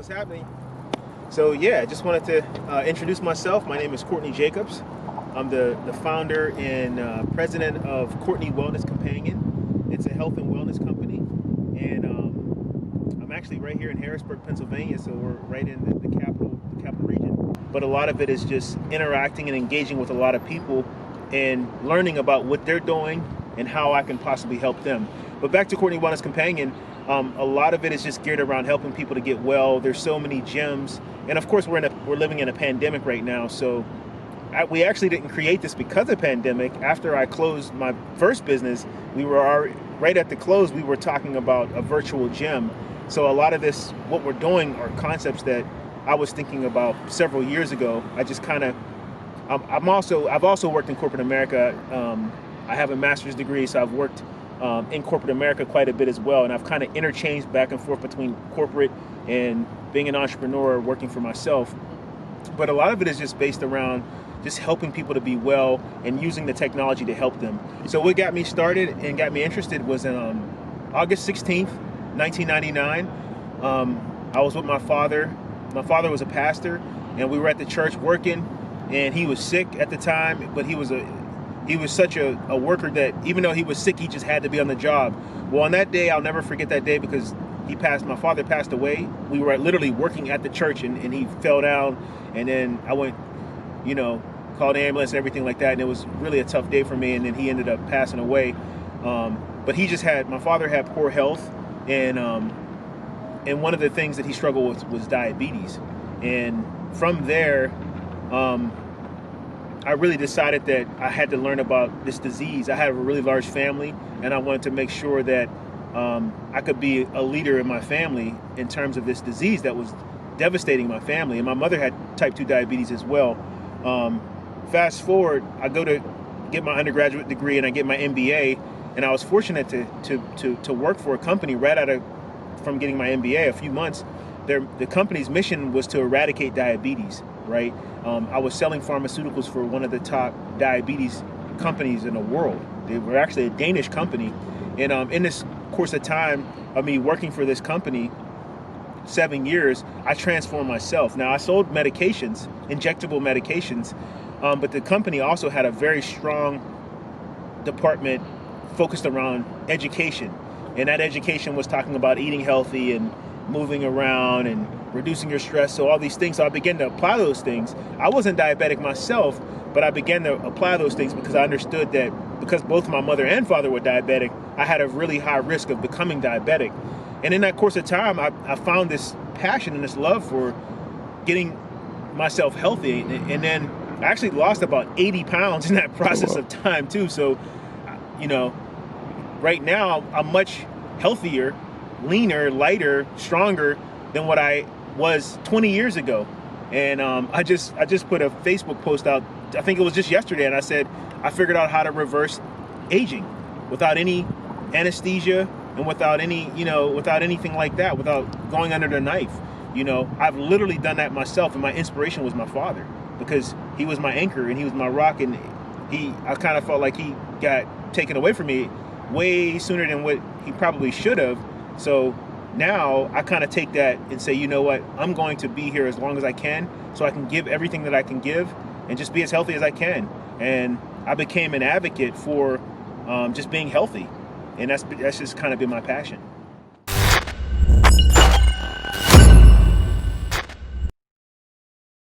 What's happening? So yeah, I just wanted to introduce myself. My name is Courtney Jacobs. I'm the founder and president of Courtney Wellness Companion. It's a health and wellness company, and I'm actually right here in Harrisburg, Pennsylvania. So we're right in the capital region. But a lot of it is just interacting and engaging with a lot of people and learning about what they're doing and how I can possibly help them. But back to Courtney Wellness Companion. A lot of it is just geared around helping people to get well. There's so many gyms, and of course we're living in a pandemic right now. So we actually didn't create this because of pandemic. After I closed my first business, we were right at the close. We were talking about a virtual gym. So a lot of this, what we're doing, are concepts that I was thinking about several years ago. I just kind of, I've also worked in corporate America. I have a master's degree, so I've worked in corporate America quite a bit as well, and I've kind of interchanged back and forth between corporate and being an entrepreneur, working for myself. But a lot of it is just based around just helping people to be well and using the technology to help them. So what got me started and got me interested was August 16th, 1999. I was with my father. My father was a pastor, and we were at the church working, and he was sick at the time, but he was such a worker that even though he was sick, he just had to be on the job. Well, on that day, I'll never forget that day because my father passed away. We were literally working at the church, and he fell down, and then I went, called an ambulance and everything like that, and it was really a tough day for me, and then he ended up passing away. But my father had poor health, and one of the things that he struggled with was diabetes. And from there, I really decided that I had to learn about this disease. I had a really large family, and I wanted to make sure that I could be a leader in my family in terms of this disease that was devastating my family. And my mother had type 2 diabetes as well. Fast forward, I go to get my undergraduate degree and I get my MBA, and I was fortunate to work for a company from getting my MBA, a few months. The company's mission was to eradicate diabetes, right? I was selling pharmaceuticals for one of the top diabetes companies in the world. They were actually a Danish company. And in this course of time of me working for this company, 7 years, I transformed myself. Now, I sold medications, injectable medications, but the company also had a very strong department focused around education. And that education was talking about eating healthy and moving around and reducing your stress, so all these things. So I began to apply those things. I wasn't diabetic myself, but I began to apply those things because I understood that because both my mother and father were diabetic, I had a really high risk of becoming diabetic. And in that course of time, I found this passion and this love for getting myself healthy. And then I actually lost about 80 pounds in that process of time too. So, right now I'm much healthier, leaner, lighter, stronger than what I was 20 years ago. And I just put a Facebook post out, I think it was just yesterday, and I said I figured out how to reverse aging without any anesthesia and without anything like that, without going under the knife. I've literally done that myself, and my inspiration was my father, because he was my anchor and he was my rock, and I kind of felt like he got taken away from me way sooner than what he probably should have. So now I kind of take that and say, you know what, I'm going to be here as long as I can, so I can give everything that I can give and just be as healthy as I can. And I became an advocate for just being healthy, and that's just kind of been my passion.